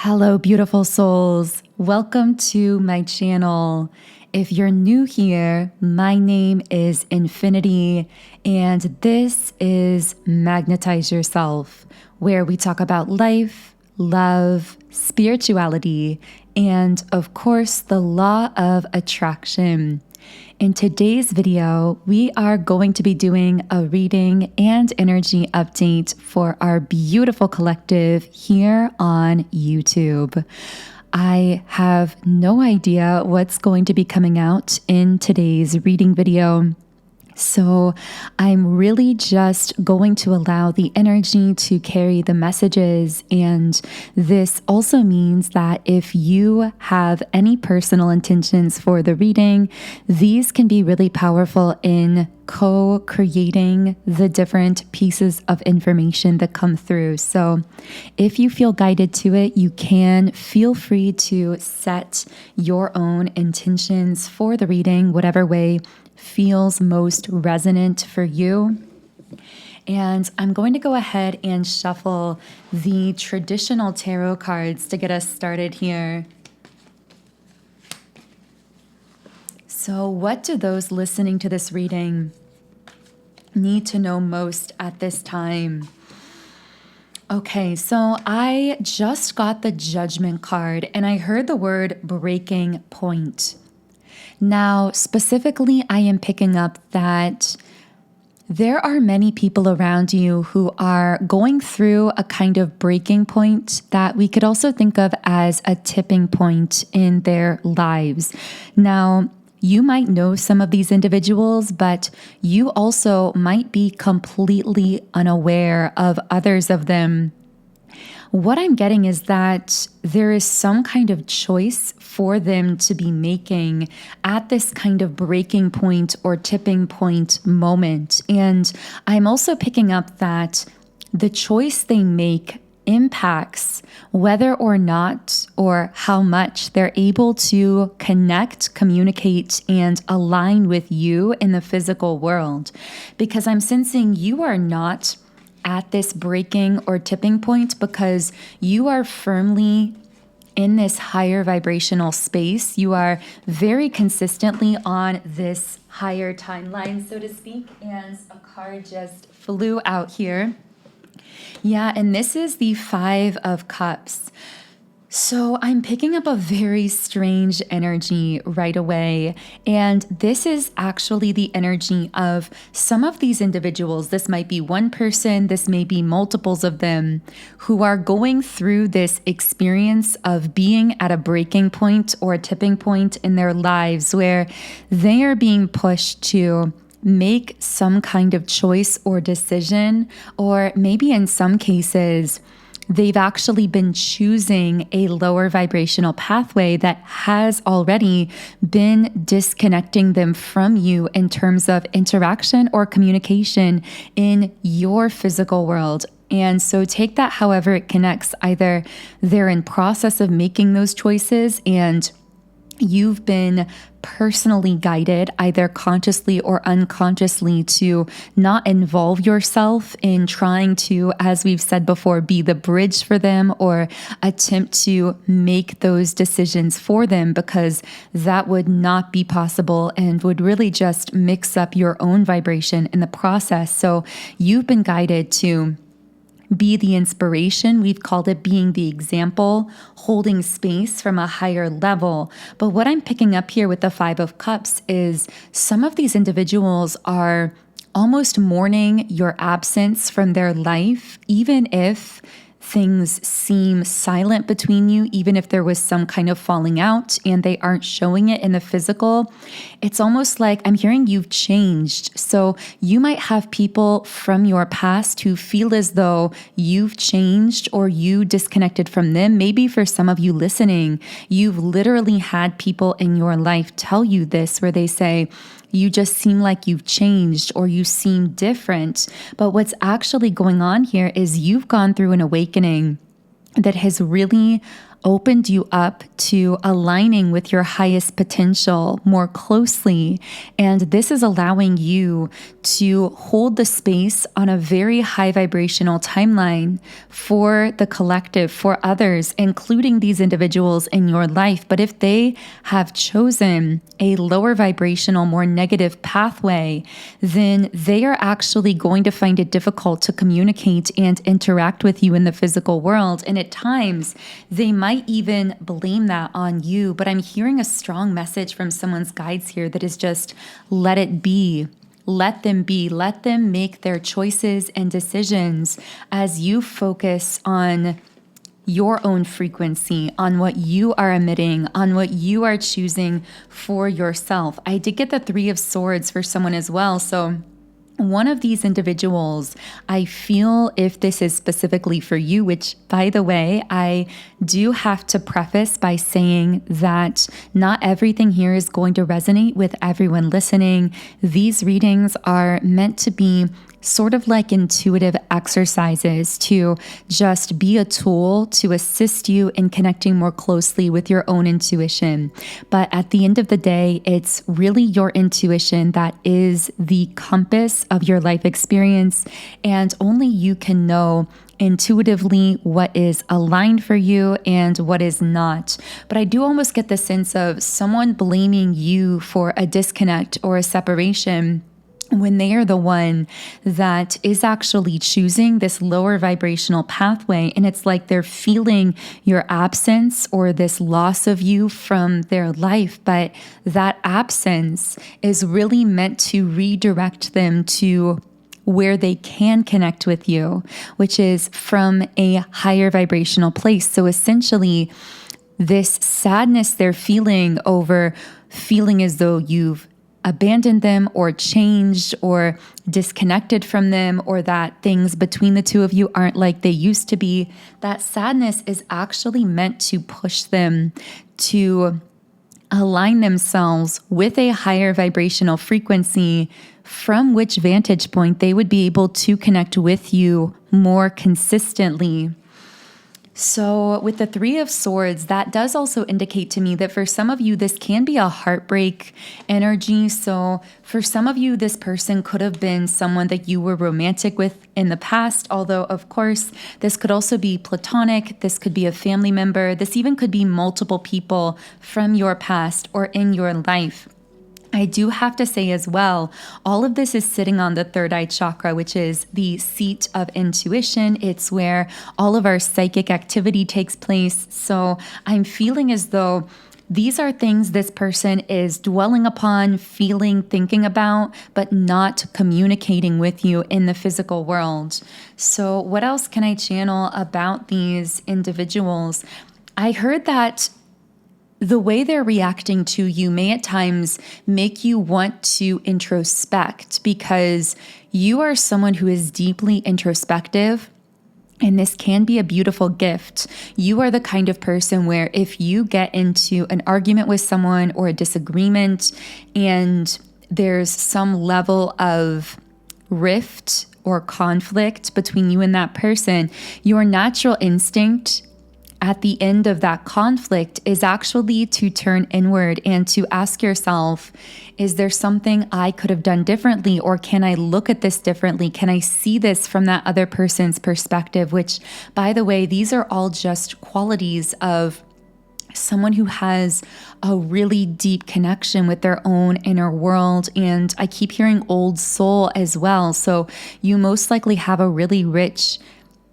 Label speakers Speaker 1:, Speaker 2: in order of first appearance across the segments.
Speaker 1: Hello, beautiful souls. Welcome to my channel. If you're new here, my name is Infinity, and this is Magnetize Yourself, where we talk about life, love, spirituality, and of course, the law of attraction. In today's video, we are going to be doing a reading and energy update for our beautiful collective here on YouTube. I have no idea what's going to be coming out in today's reading video. So I'm really just going to allow the energy to carry the messages. And this also means that if you have any personal intentions for the reading, these can be really powerful in co-creating the different pieces of information that come through. So if you feel guided to it, you can feel free to set your own intentions for the reading, whatever way feels most resonant for you. And I'm going to go ahead and shuffle the traditional tarot cards to get us started here. So what do those listening to this reading need to know most at this time? Okay, so I just got the Judgment card and I heard the word breaking point. Now, specifically, I am picking up that there are many people around you who are going through a kind of breaking point that we could also think of as a tipping point in their lives. Now, you might know some of these individuals, but you also might be completely unaware of others of them. What I'm getting is that there is some kind of choice for them to be making at this kind of breaking point or tipping point moment. And I'm also picking up that the choice they make impacts whether or not or how much they're able to connect, communicate, and align with you in the physical world. Because I'm sensing you are not at this breaking or tipping point because you are firmly in this higher vibrational space. You are very consistently on this higher timeline, so to speak, and a card just flew out here. Yeah, and this is the Five of Cups. So I'm picking up a very strange energy right away. And this is actually the energy of some of these individuals. This might be one person, this may be multiples of them who are going through this experience of being at a breaking point or a tipping point in their lives where they are being pushed to make some kind of choice or decision, or maybe in some cases, they've actually been choosing a lower vibrational pathway that has already been disconnecting them from you in terms of interaction or communication in your physical world. And so take that however it connects. Either they're in process of making those choices and you've been personally guided, either consciously or unconsciously, to not involve yourself in trying to, as we've said before, be the bridge for them or attempt to make those decisions for them, because that would not be possible and would really just mix up your own vibration in the process. So you've been guided to be the inspiration. We've called it being the example, holding space from a higher level. But what I'm picking up here with the Five of Cups is some of these individuals are almost mourning your absence from their life, even if things seem silent between you, even if there was some kind of falling out and they aren't showing it in the physical. It's almost like I'm hearing you've changed. So you might have people from your past who feel as though you've changed or you disconnected from them. Maybe for some of you listening, you've literally had people in your life tell you this, where they say, you just seem like you've changed or you seem different. But what's actually going on here is you've gone through an awakening that has really opened you up to aligning with your highest potential more closely. And this is allowing you to hold the space on a very high vibrational timeline for the collective, for others, including these individuals in your life. But if they have chosen a lower vibrational, more negative pathway, then they are actually going to find it difficult to communicate and interact with you in the physical world. And at times, they might even blame that on you. But I'm hearing a strong message from someone's guides here that is just let it be. Let them be. Let them make their choices and decisions as you focus on your own frequency, on what you are emitting, on what you are choosing for yourself. I did get the 3 of Swords for someone as well. So one of these individuals, I feel if this is specifically for you, which by the way, I do have to preface by saying that not everything here is going to resonate with everyone listening. These readings are meant to be sort of like intuitive exercises to just be a tool to assist you in connecting more closely with your own intuition. But at the end of the day, it's really your intuition that is the compass of your life experience, and only you can know intuitively what is aligned for you and what is not. But I do almost get the sense of someone blaming you for a disconnect or a separation when they are the one that is actually choosing this lower vibrational pathway. And it's like they're feeling your absence or this loss of you from their life. But that absence is really meant to redirect them to where they can connect with you, which is from a higher vibrational place. So essentially, this sadness they're feeling over feeling as though you've abandoned them or changed or disconnected from them, or that things between the two of you aren't like they used to be, that sadness is actually meant to push them to align themselves with a higher vibrational frequency, from which vantage point they would be able to connect with you more consistently. So with the 3 of Swords, that does also indicate to me that for some of you, this can be a heartbreak energy. So for some of you, this person could have been someone that you were romantic with in the past, although of course, this could also be platonic. This could be a family member. This even could be multiple people from your past or in your life. I do have to say as well, all of this is sitting on the third eye chakra, which is the seat of intuition. It's where all of our psychic activity takes place. So I'm feeling as though these are things this person is dwelling upon, feeling, thinking about, but not communicating with you in the physical world. So what else can I channel about these individuals? I heard that the way they're reacting to you may at times make you want to introspect, because you are someone who is deeply introspective. And this can be a beautiful gift. You are the kind of person where if you get into an argument with someone or a disagreement and there's some level of rift or conflict between you and that person, your natural instinct at the end of that conflict is actually to turn inward and to ask yourself, is there something I could have done differently? Or can I look at this differently? Can I see this from that other person's perspective? Which, by the way, these are all just qualities of someone who has a really deep connection with their own inner world. And I keep hearing old soul as well. So you most likely have a really rich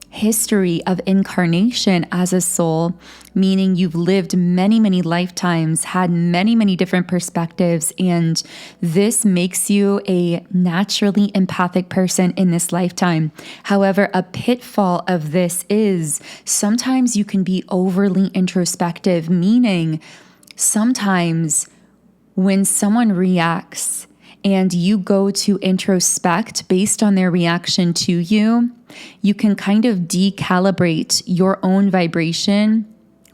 Speaker 1: history of incarnation as a soul, meaning you've lived many, many lifetimes, had many, many different perspectives, and this makes you a naturally empathic person in this lifetime. However, a pitfall of this is sometimes you can be overly introspective, meaning sometimes when someone reacts and you go to introspect based on their reaction to you, you can kind of decalibrate your own vibration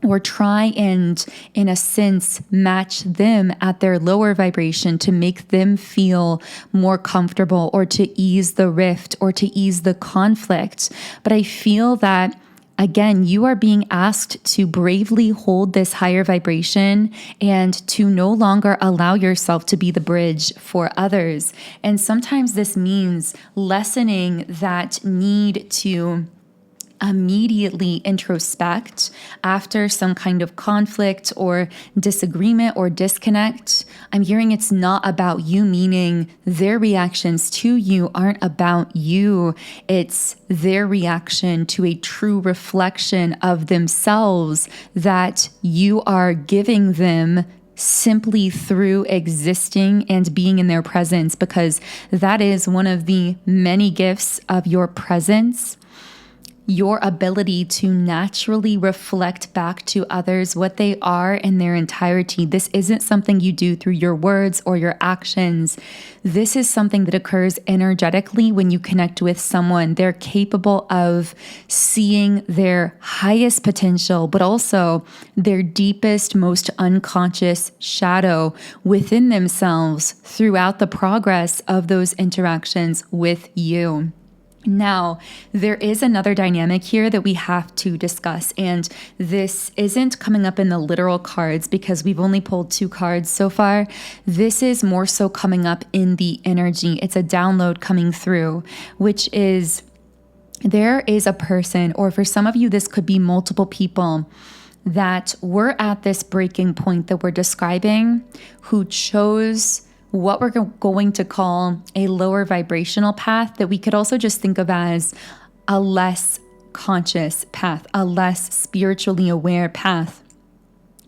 Speaker 1: or try and, in a sense, match them at their lower vibration to make them feel more comfortable or to ease the rift or to ease the conflict. But I feel that Again, you are being asked to bravely hold this higher vibration and to no longer allow yourself to be the bridge for others. And sometimes this means lessening that need to immediately introspect after some kind of conflict or disagreement or disconnect. I'm hearing it's not about you, meaning their reactions to you aren't about you. It's their reaction to a true reflection of themselves that you are giving them simply through existing and being in their presence, because that is one of the many gifts of your presence. Your ability to naturally reflect back to others what they are in their entirety. This isn't something you do through your words or your actions. This is something that occurs energetically when you connect with someone. They're capable of seeing their highest potential, but also their deepest, most unconscious shadow within themselves throughout the progress of those interactions with you. Now, there is another dynamic here that we have to discuss, and this isn't coming up in the literal cards because we've only pulled 2 cards so far. This is more so coming up in the energy. It's a download coming through, which is there is a person, or for some of you, this could be multiple people, that were at this breaking point that we're describing, who chose what we're going to call a lower vibrational path that we could also just think of as a less conscious path, a less spiritually aware path.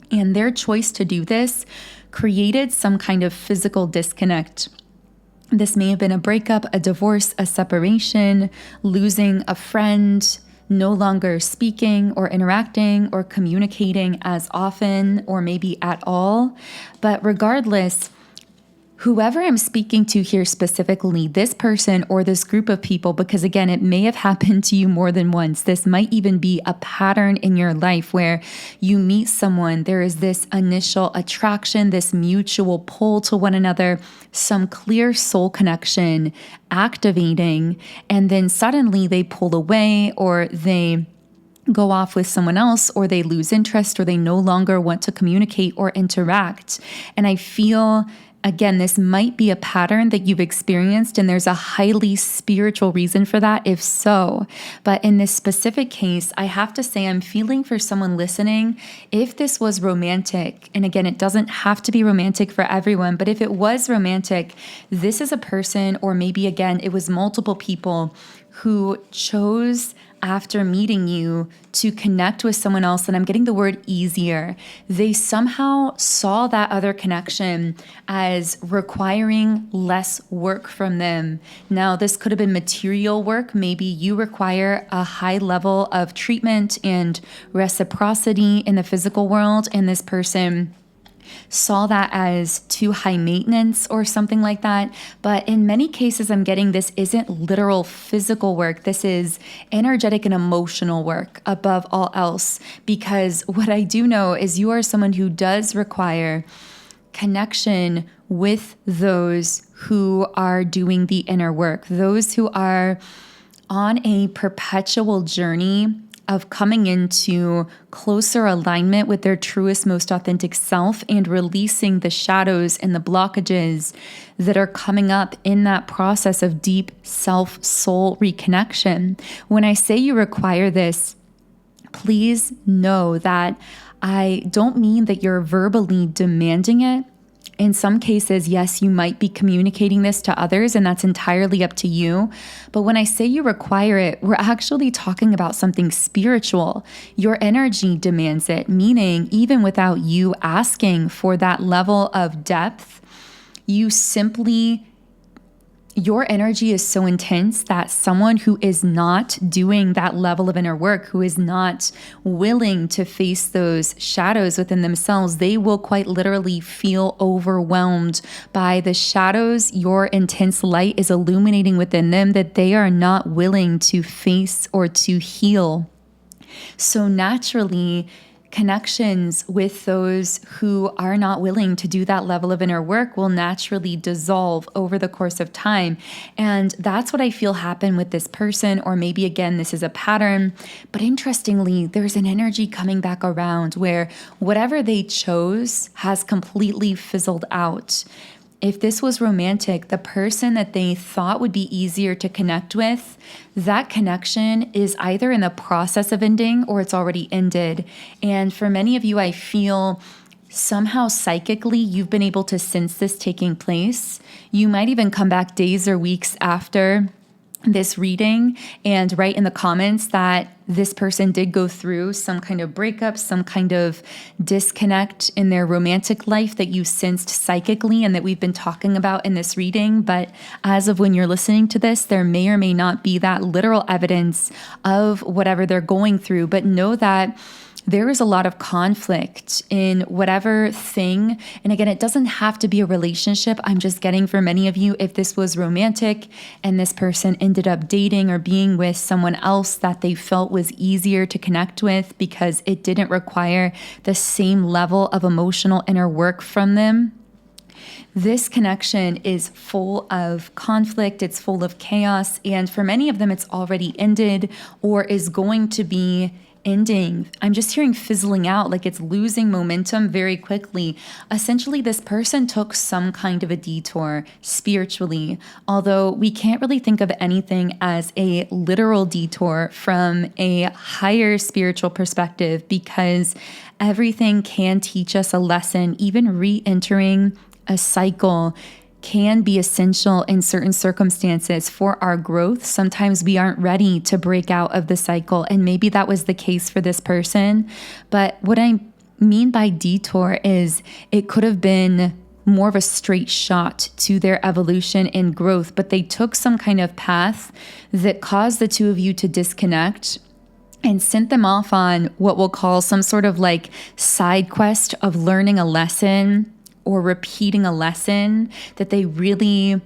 Speaker 1: And their choice to do this created some kind of physical disconnect. This may have been a breakup, a divorce, a separation, losing a friend, no longer speaking or interacting or communicating as often or maybe at all. But regardless, whoever I'm speaking to here specifically, this person or this group of people, because again, it may have happened to you more than once. This might even be a pattern in your life where you meet someone, there is this initial attraction, this mutual pull to one another, some clear soul connection activating, and then suddenly they pull away or they go off with someone else, or they lose interest, or they no longer want to communicate or interact. And I feel, again, this might be a pattern that you've experienced, and there's a highly spiritual reason for that, if so. But in this specific case, I have to say I'm feeling for someone listening, if this was romantic, and again, it doesn't have to be romantic for everyone, but if it was romantic, this is a person, or maybe again, it was multiple people who chose after meeting you to connect with someone else, and I'm getting the word easier. They somehow saw that other connection as requiring less work from them. Now, this could have been material work. Maybe you require a high level of treatment and reciprocity in the physical world, and this person saw that as too high maintenance or something like that. But in many cases, I'm getting this isn't literal physical work. This is energetic and emotional work above all else. Because what I do know is you are someone who does require connection with those who are doing the inner work, those who are on a perpetual journey of coming into closer alignment with their truest, most authentic self and releasing the shadows and the blockages that are coming up in that process of deep self-soul reconnection. When I say you require this, please know that I don't mean that you're verbally demanding it. In some cases, yes, you might be communicating this to others, and that's entirely up to you. But when I say you require it, we're actually talking about something spiritual. Your energy demands it, meaning even without you asking for that level of depth, your energy is so intense that someone who is not doing that level of inner work, who is not willing to face those shadows within themselves, they will quite literally feel overwhelmed by the shadows your intense light is illuminating within them that they are not willing to face or to heal. So naturally, connections with those who are not willing to do that level of inner work will naturally dissolve over the course of time. And that's what I feel happened with this person, or maybe again, this is a pattern. But interestingly, there's an energy coming back around where whatever they chose has completely fizzled out. If this was romantic, the person that they thought would be easier to connect with, that connection is either in the process of ending or it's already ended. And for many of you, I feel somehow psychically you've been able to sense this taking place. You might even come back days or weeks after this reading and write in the comments that this person did go through some kind of breakup, some kind of disconnect in their romantic life that you sensed psychically and that we've been talking about in this reading. But as of when you're listening to this, there may or may not be that literal evidence of whatever they're going through. But know that there is a lot of conflict in whatever thing. And again, it doesn't have to be a relationship. I'm just getting for many of you, if this was romantic and this person ended up dating or being with someone else that they felt was easier to connect with because it didn't require the same level of emotional inner work from them. This connection is full of conflict, it's full of chaos, and for many of them, it's already ended or is going to be ending. I'm just hearing fizzling out, like it's losing momentum very quickly. Essentially, this person took some kind of a detour spiritually, although we can't really think of anything as a literal detour from a higher spiritual perspective, because everything can teach us a lesson. Even re-entering a cycle can be essential in certain circumstances for our growth. Sometimes we aren't ready to break out of the cycle, and maybe that was the case for this person. But what I mean by detour is it could have been more of a straight shot to their evolution and growth, but they took some kind of path that caused the two of you to disconnect and sent them off on what we'll call some sort of like side quest of learning a lesson or repeating a lesson that they really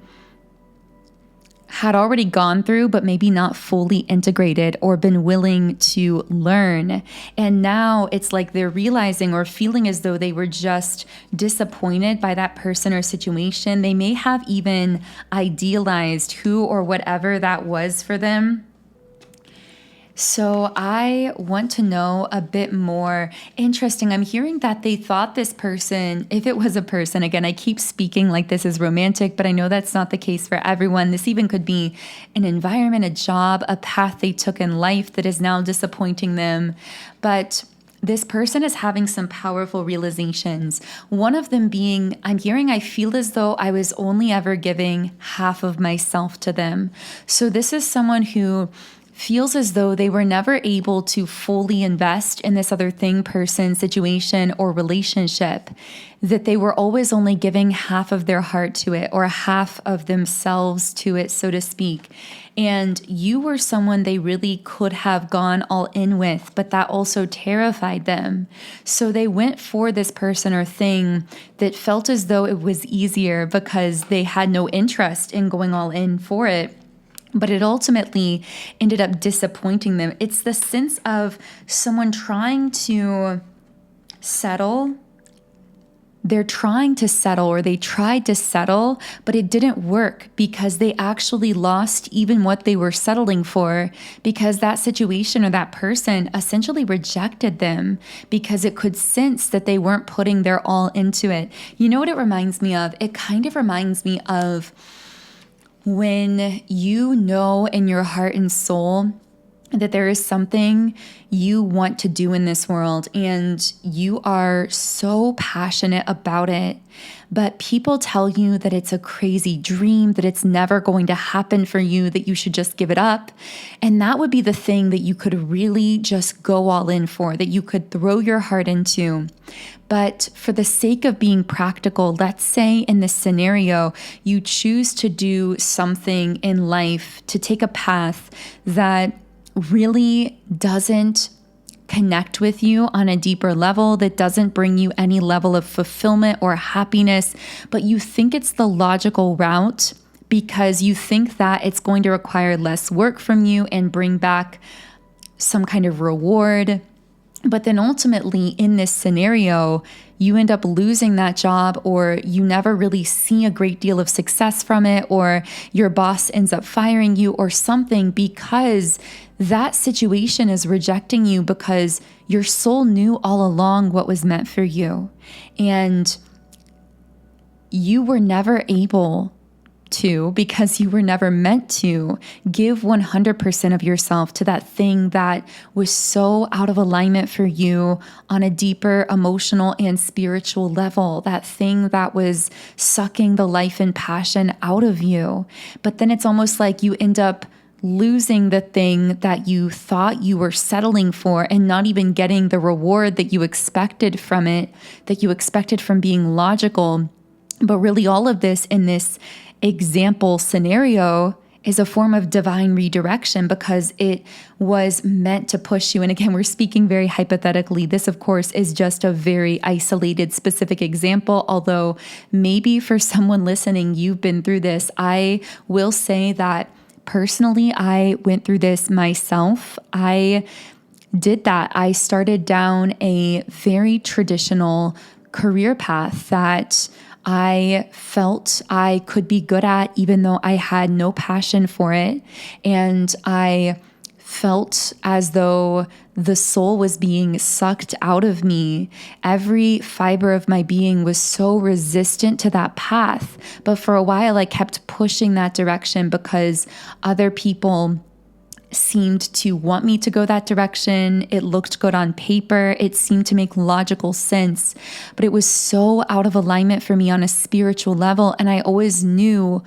Speaker 1: had already gone through, but maybe not fully integrated or been willing to learn. And now it's like they're realizing or feeling as though they were just disappointed by that person or situation. They may have even idealized who or whatever that was for them. So I want to know a bit more. Interesting. I'm hearing that they thought this person, if it was a person, again, I keep speaking like this is romantic, but I know that's not the case for everyone. This even could be an environment, a job, a path they took in life that is now disappointing them. But this person is having some powerful realizations. One of them being, I'm hearing, I feel as though I was only ever giving half of myself to them. So this is someone who feels as though they were never able to fully invest in this other thing, person, situation, or relationship, that they were always only giving half of their heart to it or half of themselves to it, so to speak. And you were someone they really could have gone all in with, but that also terrified them. So they went for this person or thing that felt as though it was easier because they had no interest in going all in for it. But it ultimately ended up disappointing them. It's the sense of someone trying to settle. They're trying to settle, or they tried to settle, but it didn't work because they actually lost even what they were settling for, because that situation or that person essentially rejected them because it could sense that they weren't putting their all into it. You know what it reminds me of? It kind of reminds me of when you know in your heart and soul that there is something you want to do in this world and you are so passionate about it, but people tell you that it's a crazy dream, that it's never going to happen for you, that you should just give it up. And that would be the thing that you could really just go all in for, that you could throw your heart into. But for the sake of being practical, let's say in this scenario, you choose to do something in life, to take a path that really doesn't connect with you on a deeper level, that doesn't bring you any level of fulfillment or happiness, but you think it's the logical route because you think that it's going to require less work from you and bring back some kind of reward. But then ultimately in this scenario, you end up losing that job, or you never really see a great deal of success from it, or your boss ends up firing you or something, because that situation is rejecting you because your soul knew all along what was meant for you. And you were never able to, because you were never meant to, give 100% of yourself to that thing that was so out of alignment for you on a deeper emotional and spiritual level, that thing that was sucking the life and passion out of you. But then it's almost like you end up losing the thing that you thought you were settling for, and not even getting the reward that you expected from it, that you expected from being logical. But really, all of this in this example scenario is a form of divine redirection, because it was meant to push you. And again, we're speaking very hypothetically. This, of course, is just a very isolated, specific example. Although maybe for someone listening, you've been through this. I will say that personally, I went through this myself. I did that. I started down a very traditional career path that I felt I could be good at, even though I had no passion for it. And I felt as though the soul was being sucked out of me. Every fiber of my being was so resistant to that path. But for a while, I kept pushing that direction because other people seemed to want me to go that direction. It looked good on paper. It seemed to make logical sense, but it was so out of alignment for me on a spiritual level. And I always knew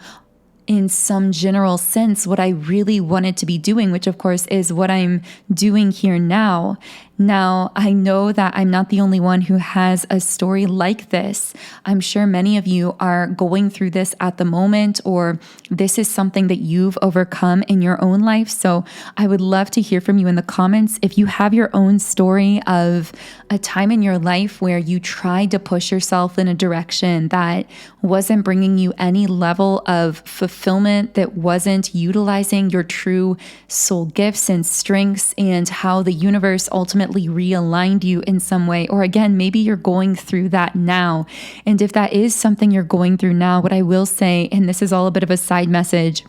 Speaker 1: in some general sense what I really wanted to be doing, which of course is what I'm doing here now. Now, I know that I'm not the only one who has a story like this. I'm sure many of you are going through this at the moment, or this is something that you've overcome in your own life. So I would love to hear from you in the comments. If you have your own story of a time in your life where you tried to push yourself in a direction that wasn't bringing you any level of fulfillment, that wasn't utilizing your true soul gifts and strengths, and how the universe ultimately realigned you in some way. Or again, maybe you're going through that now. And if that is something you're going through now, what I will say, and this is all a bit of a side message,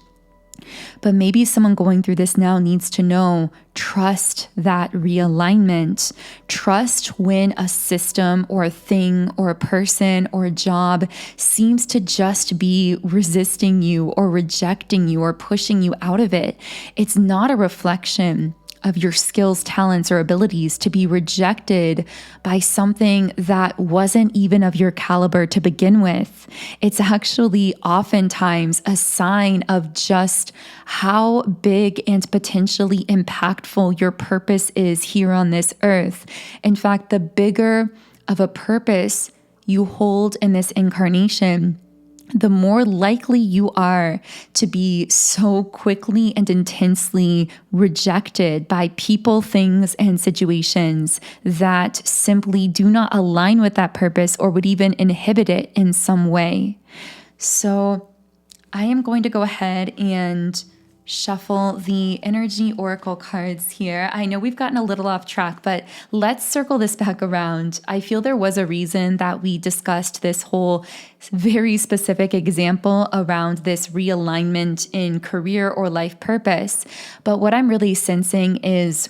Speaker 1: but maybe someone going through this now needs to know, trust that realignment. Trust when a system or a thing or a person or a job seems to just be resisting you or rejecting you or pushing you out of it. It's not a reflection of your skills, talents, or abilities to be rejected by something that wasn't even of your caliber to begin with. It's actually oftentimes a sign of just how big and potentially impactful your purpose is here on this earth. In fact, the bigger of a purpose you hold in this incarnation, the more likely you are to be so quickly and intensely rejected by people, things, and situations that simply do not align with that purpose or would even inhibit it in some way. So I am going to go ahead and shuffle the energy oracle cards here. I know we've gotten a little off track, but let's circle this back around. I feel there was a reason that we discussed this whole very specific example around this realignment in career or life purpose. But what I'm really sensing is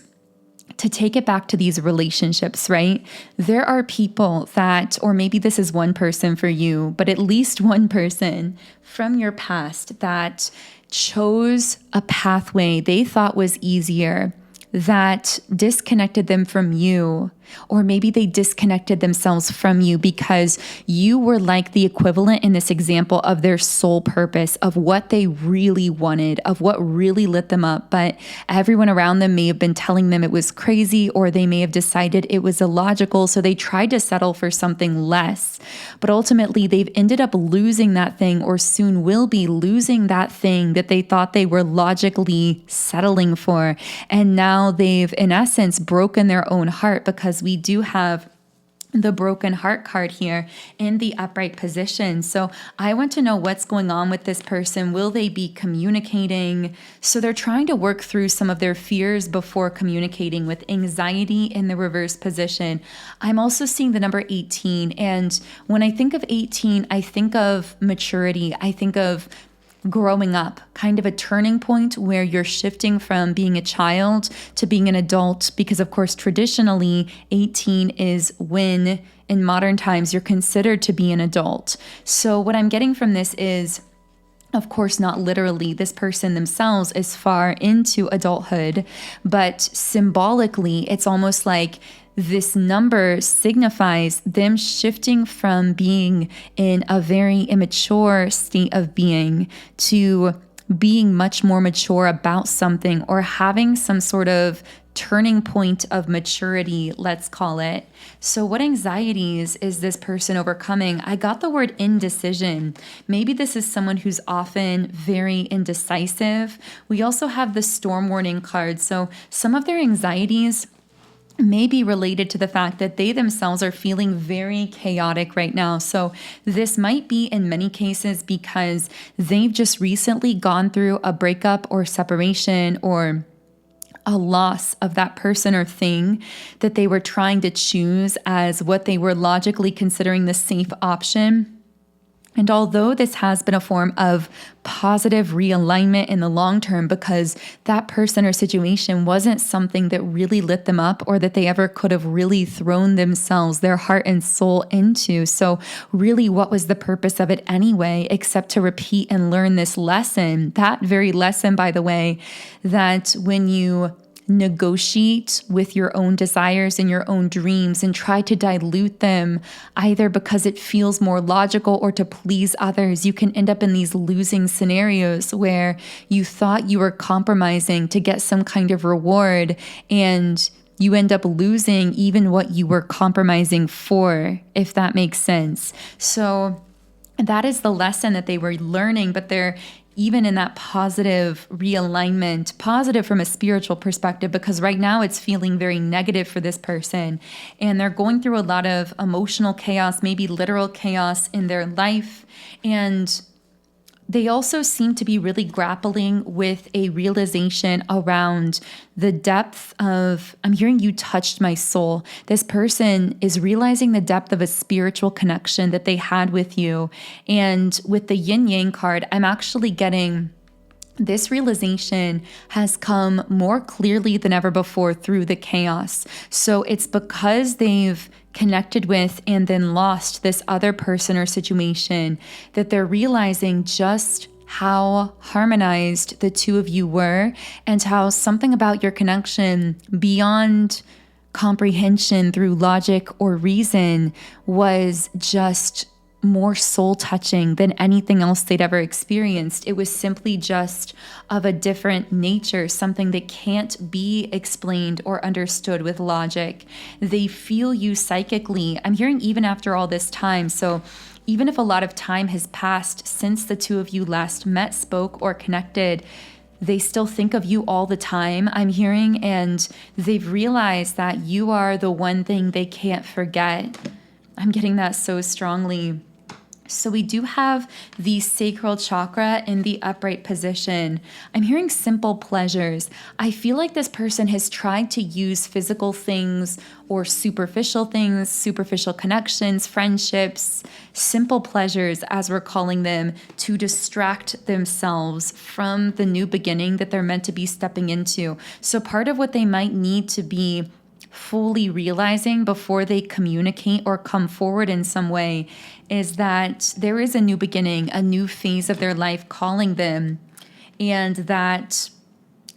Speaker 1: to take it back to these relationships, right? There are people that, or maybe this is one person for you, but at least one person from your past that chose a pathway they thought was easier, that disconnected them from you, or maybe they disconnected themselves from you because you were like the equivalent in this example of their soul purpose, of what they really wanted, of what really lit them up. But everyone around them may have been telling them it was crazy, or they may have decided it was illogical. So they tried to settle for something less. But ultimately, they've ended up losing that thing, or soon will be losing that thing that they thought they were logically settling for. And now they've, in essence, broken their own heart, because we do have the broken heart card here in the upright position. So I want to know what's going on with this person. Will they be communicating? So they're trying to work through some of their fears before communicating, with anxiety in the reverse position. I'm also seeing the number 18. And when I think of 18, I think of maturity. I think of growing up, kind of a turning point where you're shifting from being a child to being an adult, because of course, traditionally 18 is when in modern times you're considered to be an adult. So what I'm getting from this is, of course, not literally, this person themselves is far into adulthood, but symbolically, it's almost like this number signifies them shifting from being in a very immature state of being to being much more mature about something, or having some sort of turning point of maturity, let's call it. So what anxieties is this person overcoming? I got the word indecision. Maybe this is someone who's often very indecisive. We also have the storm warning card. So some of their anxieties may be related to the fact that they themselves are feeling very chaotic right now. So this might be in many cases because they've just recently gone through a breakup or separation, or a loss of that person or thing that they were trying to choose as what they were logically considering the safe option. And although this has been a form of positive realignment in the long term, because that person or situation wasn't something that really lit them up, or that they ever could have really thrown themselves, their heart and soul into. So really, what was the purpose of it anyway, except to repeat and learn this lesson? That very lesson, by the way, that when you negotiate with your own desires and your own dreams and try to dilute them, either because it feels more logical or to please others, you can end up in these losing scenarios where you thought you were compromising to get some kind of reward, and you end up losing even what you were compromising for, if that makes sense. So that is the lesson that they were learning, but they're even in that positive realignment, positive from a spiritual perspective, because right now it's feeling very negative for this person. And they're going through a lot of emotional chaos, maybe literal chaos in their life. And they also seem to be really grappling with a realization around the depth of, I'm hearing you touched my soul. This person is realizing the depth of a spiritual connection that they had with you. And with the yin yang card, I'm actually getting this realization has come more clearly than ever before through the chaos. So it's because they've connected with and then lost this other person or situation that they're realizing just how harmonized the two of you were, and how something about your connection beyond comprehension through logic or reason was just more soul touching than anything else they'd ever experienced. It was simply just of a different nature, something that can't be explained or understood with logic. They feel you psychically. I'm hearing even after all this time. So even if a lot of time has passed since the two of you last met, spoke, or connected, they still think of you all the time, I'm hearing, and they've realized that you are the one thing they can't forget. I'm getting that so strongly. So we do have the sacral chakra in the upright position. I'm hearing simple pleasures. I feel like this person has tried to use physical things or superficial things, superficial connections, friendships, simple pleasures, as we're calling them, to distract themselves from the new beginning that they're meant to be stepping into. So part of what they might need to be fully realizing before they communicate or come forward in some way is that there is a new beginning, a new phase of their life calling them, and that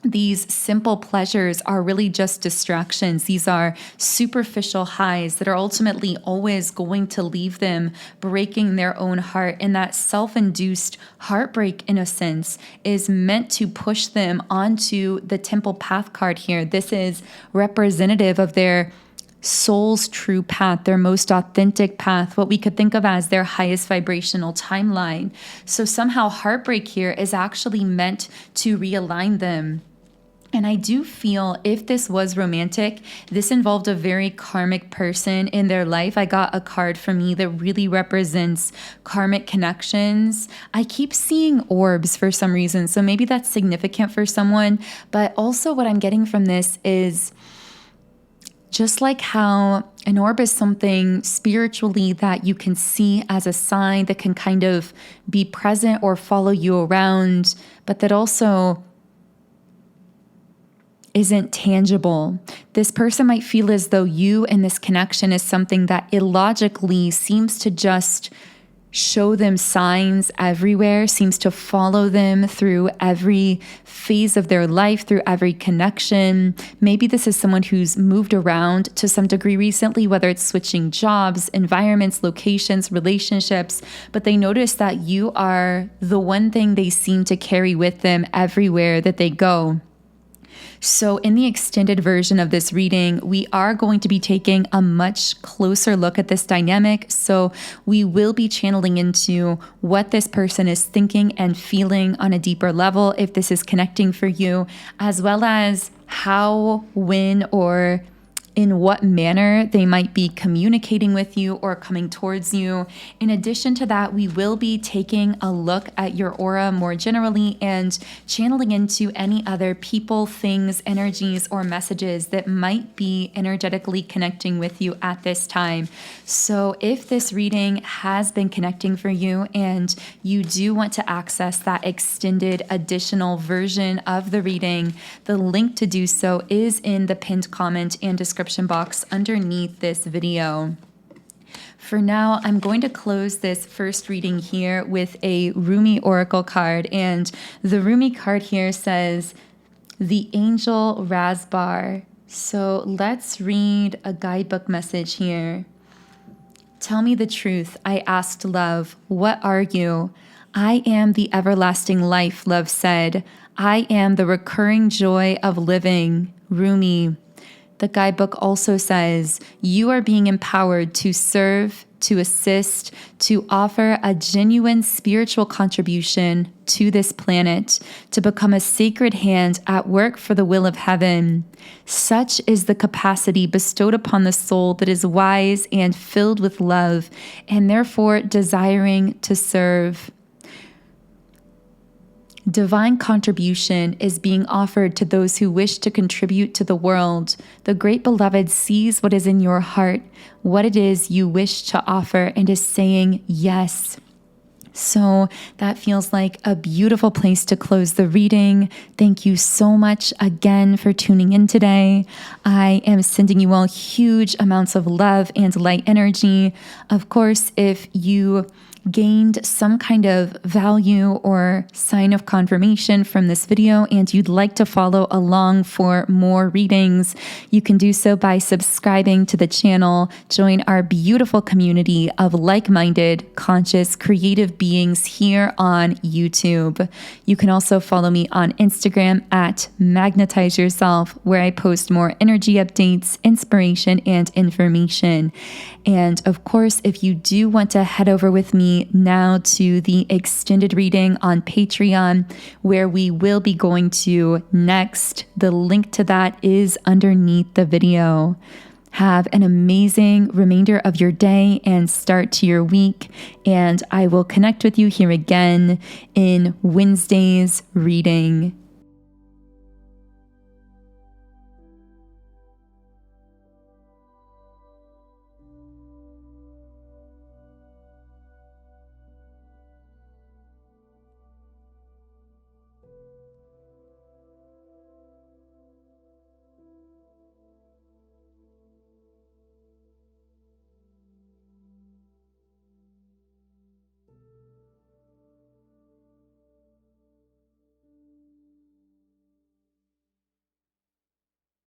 Speaker 1: these simple pleasures are really just distractions. These are superficial highs that are ultimately always going to leave them breaking their own heart. And that self-induced heartbreak, in a sense, is meant to push them onto the temple path card here. This is representative of their soul's true path, their most authentic path, what we could think of as their highest vibrational timeline. So somehow heartbreak here is actually meant to realign them And I do feel if this was romantic, this involved a very karmic person in their life. I got a card from me that really represents karmic connections. I keep seeing orbs for some reason, so maybe that's significant for someone. But also what I'm getting from this is just like how an orb is something spiritually that you can see as a sign that can kind of be present or follow you around, but that also isn't tangible. This person might feel as though you and this connection is something that illogically seems to just show them signs everywhere, seems to follow them through every phase of their life, through every connection. Maybe this is someone who's moved around to some degree recently, whether it's switching jobs, environments, locations, relationships, but they notice that you are the one thing they seem to carry with them everywhere that they go. So in the extended version of this reading, we are going to be taking a much closer look at this dynamic. So we will be channeling into what this person is thinking and feeling on a deeper level, if this is connecting for you, as well as how, when, or in what manner they might be communicating with you or coming towards you. In addition to that, we will be taking a look at your aura more generally and channeling into any other people, things, energies, or messages that might be energetically connecting with you at this time. So if this reading has been connecting for you and you do want to access that extended additional version of the reading, the link to do so is in the pinned comment and description box underneath this video. For now, I'm going to close this first reading here with a Rumi Oracle card, and the Rumi card here says, the Angel Razbar. So let's read a guidebook message here. Tell me the truth, I asked love. What are you? I am the everlasting life, love said. I am the recurring joy of living. Rumi. The guidebook also says, you are being empowered to serve, to assist, to offer a genuine spiritual contribution to this planet, to become a sacred hand at work for the will of heaven. Such is the capacity bestowed upon the soul that is wise and filled with love, and therefore desiring to serve. Divine contribution is being offered to those who wish to contribute to the world. The Great Beloved sees what is in your heart, what it is you wish to offer, and is saying yes. So that feels like a beautiful place to close the reading. Thank you so much again for tuning in today. I am sending you all huge amounts of love and light energy. Of course, if you gained some kind of value or sign of confirmation from this video and you'd like to follow along for more readings, you can do so by subscribing to the channel. Join our beautiful community of like-minded, conscious, creative beings here on YouTube. You can also follow me on Instagram at Magnetize Yourself, where I post more energy updates, inspiration, and information. And of course, if you do want to head over with me now to the extended reading on Patreon, where we will be going to next, the link to that is underneath the video. Have an amazing remainder of your day and start to your week. And I will connect with you here again in Wednesday's reading.